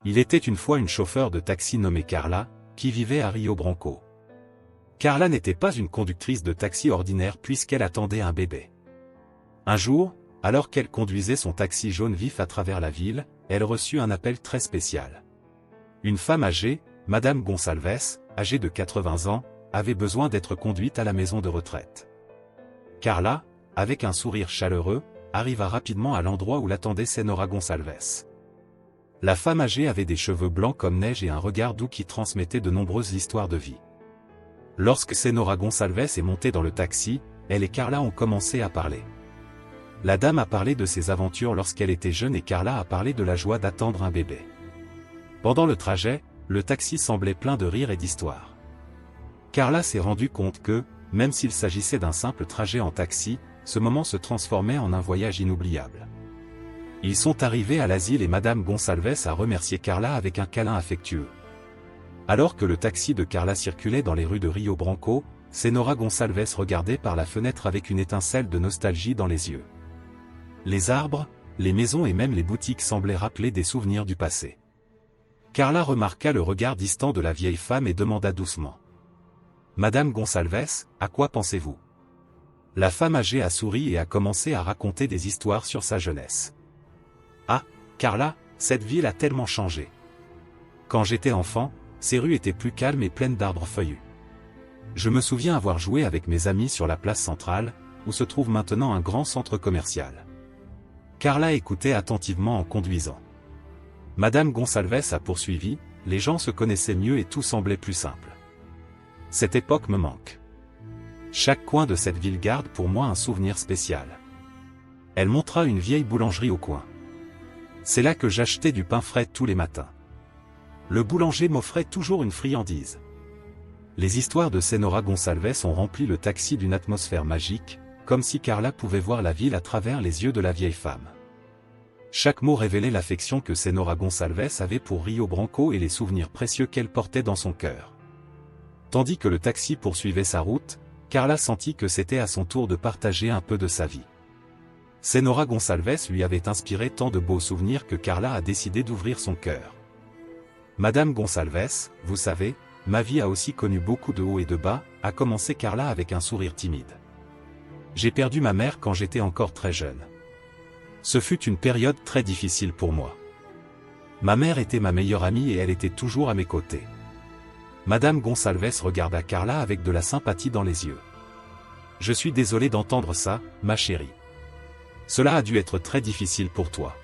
Il était une fois une chauffeur de taxi nommée Carla, qui vivait à Rio Branco. Carla n'était pas une conductrice de taxi ordinaire puisqu'elle attendait un bébé. Un jour, alors qu'elle conduisait son taxi jaune vif à travers la ville, elle reçut un appel très spécial. Une femme âgée, Madame Gonçalves, âgée de 80 ans, avait besoin d'être conduite à la maison de retraite. Carla, avec un sourire chaleureux, arriva rapidement à l'endroit où l'attendait Senora Gonçalves. La femme âgée avait des cheveux blancs comme neige et un regard doux qui transmettait de nombreuses histoires de vie. Lorsque Senora Gonçalves est montée dans le taxi, elle et Carla ont commencé à parler. La dame a parlé de ses aventures lorsqu'elle était jeune et Carla a parlé de la joie d'attendre un bébé. Pendant le trajet, le taxi semblait plein de rires et d'histoires. Carla s'est rendue compte que, même s'il s'agissait d'un simple trajet en taxi, ce moment se transformait en un voyage inoubliable. Ils sont arrivés à l'asile et Madame Gonçalves a remercié Carla avec un câlin affectueux. Alors que le taxi de Carla circulait dans les rues de Rio Branco, Senora Gonçalves regardait par la fenêtre avec une étincelle de nostalgie dans les yeux. Les arbres, les maisons et même les boutiques semblaient rappeler des souvenirs du passé. Carla remarqua le regard distant de la vieille femme et demanda doucement. « Madame Gonçalves, à quoi pensez-vous » La femme âgée a souri et a commencé à raconter des histoires sur sa jeunesse. « Ah, Carla, cette ville a tellement changé. Quand j'étais enfant, ces rues étaient plus calmes et pleines d'arbres feuillus. Je me souviens avoir joué avec mes amis sur la place centrale, où se trouve maintenant un grand centre commercial. » Carla écoutait attentivement en conduisant. Madame Gonçalves a poursuivi, les gens se connaissaient mieux et tout semblait plus simple. Cette époque me manque. Chaque coin de cette ville garde pour moi un souvenir spécial. Elle montra une vieille boulangerie au coin. C'est là que j'achetais du pain frais tous les matins. Le boulanger m'offrait toujours une friandise. Les histoires de Senora Gonçalves ont rempli le taxi d'une atmosphère magique, comme si Carla pouvait voir la ville à travers les yeux de la vieille femme. Chaque mot révélait l'affection que Senora Gonçalves avait pour Rio Branco et les souvenirs précieux qu'elle portait dans son cœur. Tandis que le taxi poursuivait sa route, Carla sentit que c'était à son tour de partager un peu de sa vie. Senora Gonçalves lui avait inspiré tant de beaux souvenirs que Carla a décidé d'ouvrir son cœur. « Madame Gonçalves, vous savez, ma vie a aussi connu beaucoup de hauts et de bas, » a commencé Carla avec un sourire timide. « J'ai perdu ma mère quand j'étais encore très jeune. Ce fut une période très difficile pour moi. Ma mère était ma meilleure amie et elle était toujours à mes côtés. » Madame Gonçalves regarda Carla avec de la sympathie dans les yeux. « Je suis désolé d'entendre ça, ma chérie. Cela a dû être très difficile pour toi. »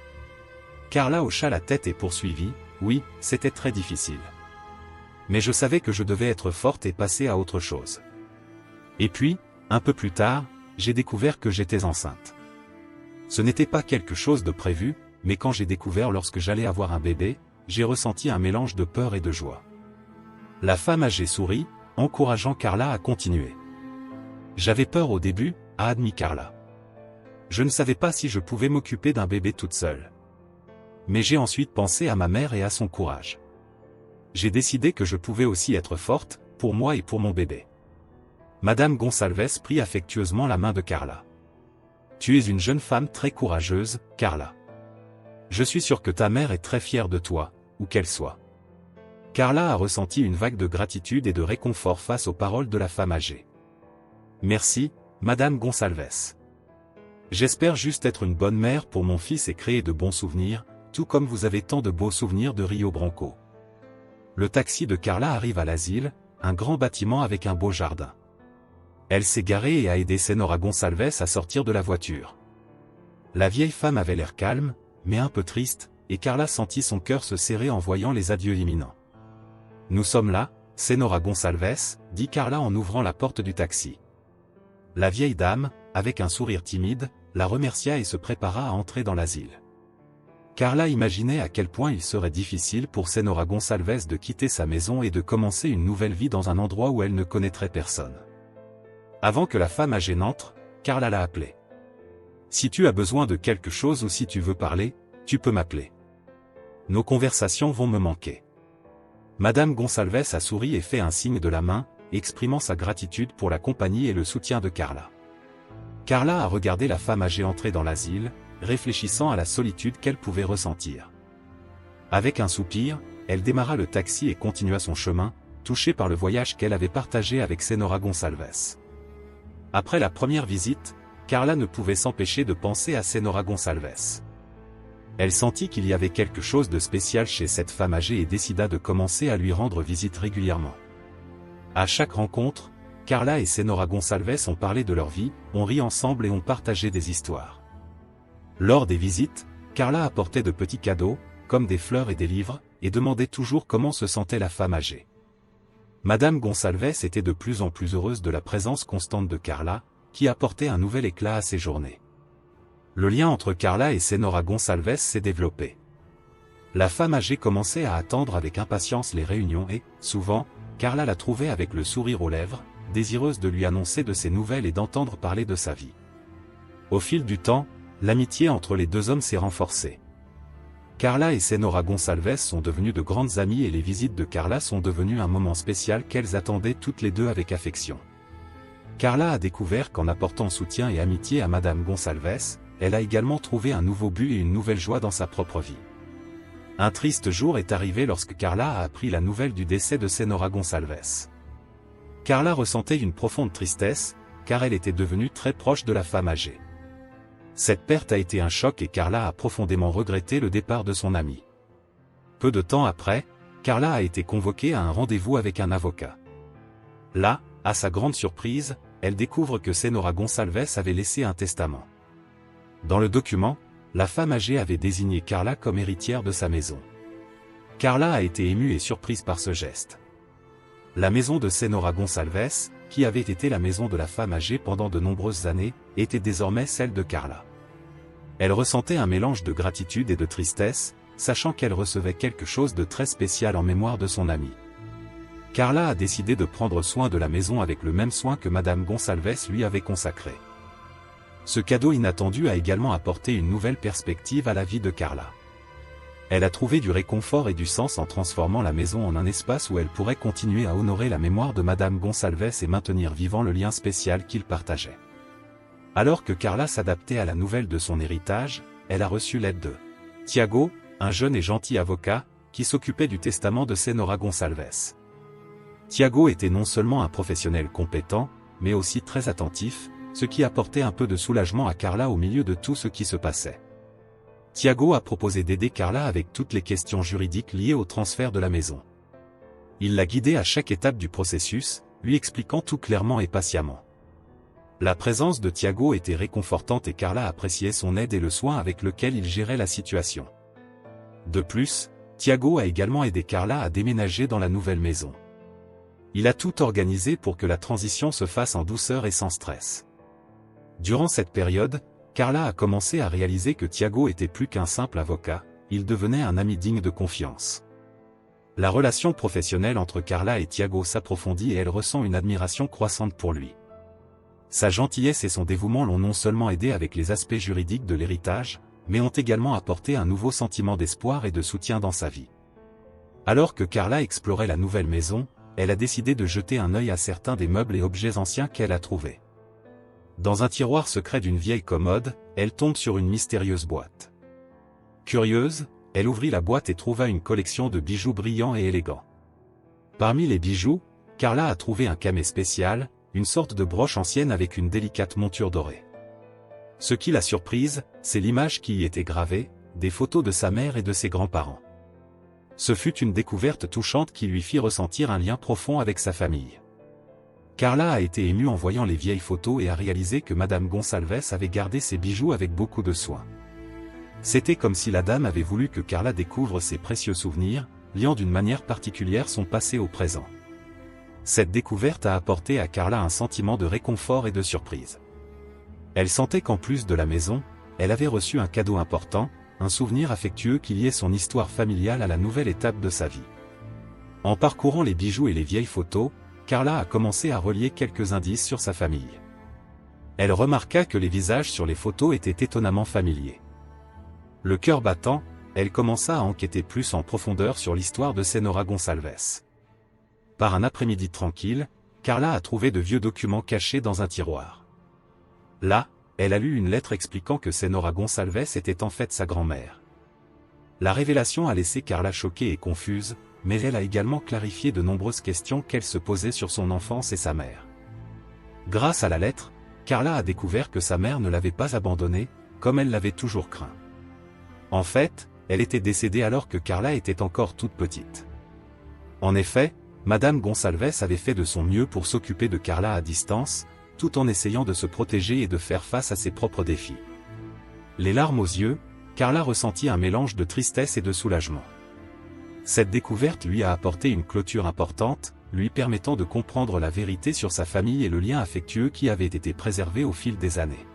Carla hocha la tête et poursuivit, « Oui, c'était très difficile. Mais je savais que je devais être forte et passer à autre chose. Et puis, un peu plus tard, j'ai découvert que j'étais enceinte. Ce n'était pas quelque chose de prévu, mais quand j'ai découvert lorsque j'allais avoir un bébé, j'ai ressenti un mélange de peur et de joie. » La femme âgée sourit, encourageant Carla à continuer. « J'avais peur au début, » a admis Carla. « Je ne savais pas si je pouvais m'occuper d'un bébé toute seule. Mais j'ai ensuite pensé à ma mère et à son courage. J'ai décidé que je pouvais aussi être forte, pour moi et pour mon bébé. » Madame Gonçalves prit affectueusement la main de Carla. « Tu es une jeune femme très courageuse, Carla. Je suis sûr que ta mère est très fière de toi, où qu'elle soit. » Carla a ressenti une vague de gratitude et de réconfort face aux paroles de la femme âgée. « Merci, Madame Gonçalves. J'espère juste être une bonne mère pour mon fils et créer de bons souvenirs, tout comme vous avez tant de beaux souvenirs de Rio Branco. » Le taxi de Carla arrive à l'asile, un grand bâtiment avec un beau jardin. Elle s'est garée et a aidé Senora Gonçalves à sortir de la voiture. La vieille femme avait l'air calme, mais un peu triste, et Carla sentit son cœur se serrer en voyant les adieux imminents. « Nous sommes là, Senora Gonçalves, » dit Carla en ouvrant la porte du taxi. La vieille dame, avec un sourire timide, la remercia et se prépara à entrer dans l'asile. Carla imaginait à quel point il serait difficile pour Senora Gonçalves de quitter sa maison et de commencer une nouvelle vie dans un endroit où elle ne connaîtrait personne. Avant que la femme âgée n'entre, Carla l'a appelée. « Si tu as besoin de quelque chose ou si tu veux parler, tu peux m'appeler. Nos conversations vont me manquer. » Madame Gonçalves a souri et fait un signe de la main, exprimant sa gratitude pour la compagnie et le soutien de Carla. Carla a regardé la femme âgée entrer dans l'asile, réfléchissant à la solitude qu'elle pouvait ressentir. Avec un soupir, elle démarra le taxi et continua son chemin, touchée par le voyage qu'elle avait partagé avec Senora Gonçalves. Après la première visite, Carla ne pouvait s'empêcher de penser à Senora Gonçalves. Elle sentit qu'il y avait quelque chose de spécial chez cette femme âgée et décida de commencer à lui rendre visite régulièrement. À chaque rencontre, Carla et Senora Gonçalves ont parlé de leur vie, ont ri ensemble et ont partagé des histoires. Lors des visites, Carla apportait de petits cadeaux, comme des fleurs et des livres, et demandait toujours comment se sentait la femme âgée. Madame Gonçalves était de plus en plus heureuse de la présence constante de Carla, qui apportait un nouvel éclat à ses journées. Le lien entre Carla et Senora Gonçalves s'est développé. La femme âgée commençait à attendre avec impatience les réunions et, souvent, Carla la trouvait avec le sourire aux lèvres, désireuse de lui annoncer de ses nouvelles et d'entendre parler de sa vie. Au fil du temps, l'amitié entre les deux hommes s'est renforcée. Carla et Senora Gonçalves sont devenues de grandes amies et les visites de Carla sont devenues un moment spécial qu'elles attendaient toutes les deux avec affection. Carla a découvert qu'en apportant soutien et amitié à Madame Gonçalves, elle a également trouvé un nouveau but et une nouvelle joie dans sa propre vie. Un triste jour est arrivé lorsque Carla a appris la nouvelle du décès de Senora Gonçalves. Carla ressentait une profonde tristesse, car elle était devenue très proche de la femme âgée. Cette perte a été un choc et Carla a profondément regretté le départ de son amie. Peu de temps après, Carla a été convoquée à un rendez-vous avec un avocat. Là, à sa grande surprise, elle découvre que Senora Gonçalves avait laissé un testament. Dans le document, la femme âgée avait désigné Carla comme héritière de sa maison. Carla a été émue et surprise par ce geste. La maison de Senora Gonçalves, qui avait été la maison de la femme âgée pendant de nombreuses années, était désormais celle de Carla. Elle ressentait un mélange de gratitude et de tristesse, sachant qu'elle recevait quelque chose de très spécial en mémoire de son amie. Carla a décidé de prendre soin de la maison avec le même soin que Madame Gonçalves lui avait consacré. Ce cadeau inattendu a également apporté une nouvelle perspective à la vie de Carla. Elle a trouvé du réconfort et du sens en transformant la maison en un espace où elle pourrait continuer à honorer la mémoire de Madame Gonçalves et maintenir vivant le lien spécial qu'ils partageaient. Alors que Carla s'adaptait à la nouvelle de son héritage, elle a reçu l'aide de Tiago, un jeune et gentil avocat, qui s'occupait du testament de Senora Gonçalves. Tiago était non seulement un professionnel compétent, mais aussi très attentif, ce qui apportait un peu de soulagement à Carla au milieu de tout ce qui se passait. Tiago a proposé d'aider Carla avec toutes les questions juridiques liées au transfert de la maison. Il l'a guidée à chaque étape du processus, lui expliquant tout clairement et patiemment. La présence de Tiago était réconfortante et Carla appréciait son aide et le soin avec lequel il gérait la situation. De plus, Tiago a également aidé Carla à déménager dans la nouvelle maison. Il a tout organisé pour que la transition se fasse en douceur et sans stress. Durant cette période, Carla a commencé à réaliser que Tiago était plus qu'un simple avocat, il devenait un ami digne de confiance. La relation professionnelle entre Carla et Tiago s'approfondit et elle ressent une admiration croissante pour lui. Sa gentillesse et son dévouement l'ont non seulement aidé avec les aspects juridiques de l'héritage, mais ont également apporté un nouveau sentiment d'espoir et de soutien dans sa vie. Alors que Carla explorait la nouvelle maison, elle a décidé de jeter un œil à certains des meubles et objets anciens qu'elle a trouvés. Dans un tiroir secret d'une vieille commode, elle tombe sur une mystérieuse boîte. Curieuse, elle ouvrit la boîte et trouva une collection de bijoux brillants et élégants. Parmi les bijoux, Carla a trouvé un camée spécial, une sorte de broche ancienne avec une délicate monture dorée. Ce qui l'a surprise, c'est l'image qui y était gravée, des photos de sa mère et de ses grands-parents. Ce fut une découverte touchante qui lui fit ressentir un lien profond avec sa famille. Carla a été émue en voyant les vieilles photos et a réalisé que Madame Gonçalves avait gardé ses bijoux avec beaucoup de soin. C'était comme si la dame avait voulu que Carla découvre ses précieux souvenirs, liant d'une manière particulière son passé au présent. Cette découverte a apporté à Carla un sentiment de réconfort et de surprise. Elle sentait qu'en plus de la maison, elle avait reçu un cadeau important, un souvenir affectueux qui liait son histoire familiale à la nouvelle étape de sa vie. En parcourant les bijoux et les vieilles photos, Carla a commencé à relier quelques indices sur sa famille. Elle remarqua que les visages sur les photos étaient étonnamment familiers. Le cœur battant, elle commença à enquêter plus en profondeur sur l'histoire de Senora Gonçalves. Par un après-midi tranquille, Carla a trouvé de vieux documents cachés dans un tiroir. Là, elle a lu une lettre expliquant que Senora Gonçalves était en fait sa grand-mère. La révélation a laissé Carla choquée et confuse, mais elle a également clarifié de nombreuses questions qu'elle se posait sur son enfance et sa mère. Grâce à la lettre, Carla a découvert que sa mère ne l'avait pas abandonnée, comme elle l'avait toujours craint. En fait, elle était décédée alors que Carla était encore toute petite. En effet, Madame Gonçalves avait fait de son mieux pour s'occuper de Carla à distance, tout en essayant de se protéger et de faire face à ses propres défis. Les larmes aux yeux, Carla ressentit un mélange de tristesse et de soulagement. Cette découverte lui a apporté une clôture importante, lui permettant de comprendre la vérité sur sa famille et le lien affectueux qui avait été préservé au fil des années.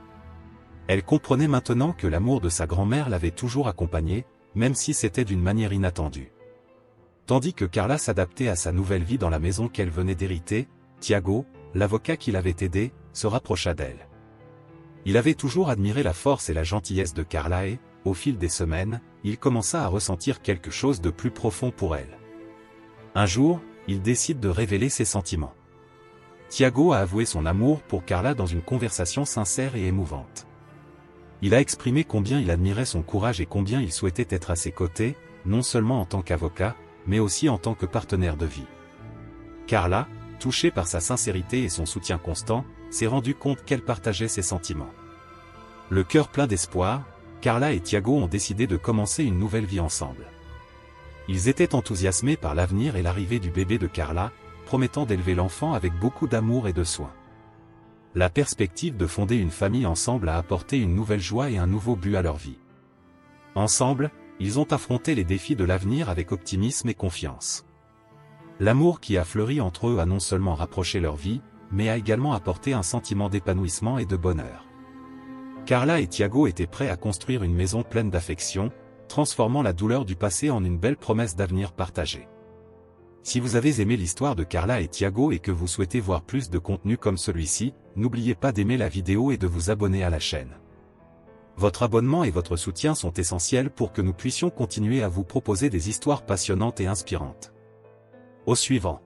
Elle comprenait maintenant que l'amour de sa grand-mère l'avait toujours accompagnée, même si c'était d'une manière inattendue. Tandis que Carla s'adaptait à sa nouvelle vie dans la maison qu'elle venait d'hériter, Tiago, l'avocat qui l'avait aidé, se rapprocha d'elle. Il avait toujours admiré la force et la gentillesse de Carla et, au fil des semaines, il commença à ressentir quelque chose de plus profond pour elle. Un jour, il décide de révéler ses sentiments. Tiago a avoué son amour pour Carla dans une conversation sincère et émouvante. Il a exprimé combien il admirait son courage et combien il souhaitait être à ses côtés, non seulement en tant qu'avocat, mais aussi en tant que partenaire de vie. Carla, touchée par sa sincérité et son soutien constant, s'est rendue compte qu'elle partageait ses sentiments. Le cœur plein d'espoir, Carla et Tiago ont décidé de commencer une nouvelle vie ensemble. Ils étaient enthousiasmés par l'avenir et l'arrivée du bébé de Carla, promettant d'élever l'enfant avec beaucoup d'amour et de soin. La perspective de fonder une famille ensemble a apporté une nouvelle joie et un nouveau but à leur vie. Ensemble, ils ont affronté les défis de l'avenir avec optimisme et confiance. L'amour qui a fleuri entre eux a non seulement rapproché leur vie, mais a également apporté un sentiment d'épanouissement et de bonheur. Carla et Tiago étaient prêts à construire une maison pleine d'affection, transformant la douleur du passé en une belle promesse d'avenir partagé. Si vous avez aimé l'histoire de Carla et Tiago et que vous souhaitez voir plus de contenu comme celui-ci, n'oubliez pas d'aimer la vidéo et de vous abonner à la chaîne. Votre abonnement et votre soutien sont essentiels pour que nous puissions continuer à vous proposer des histoires passionnantes et inspirantes. Au suivant.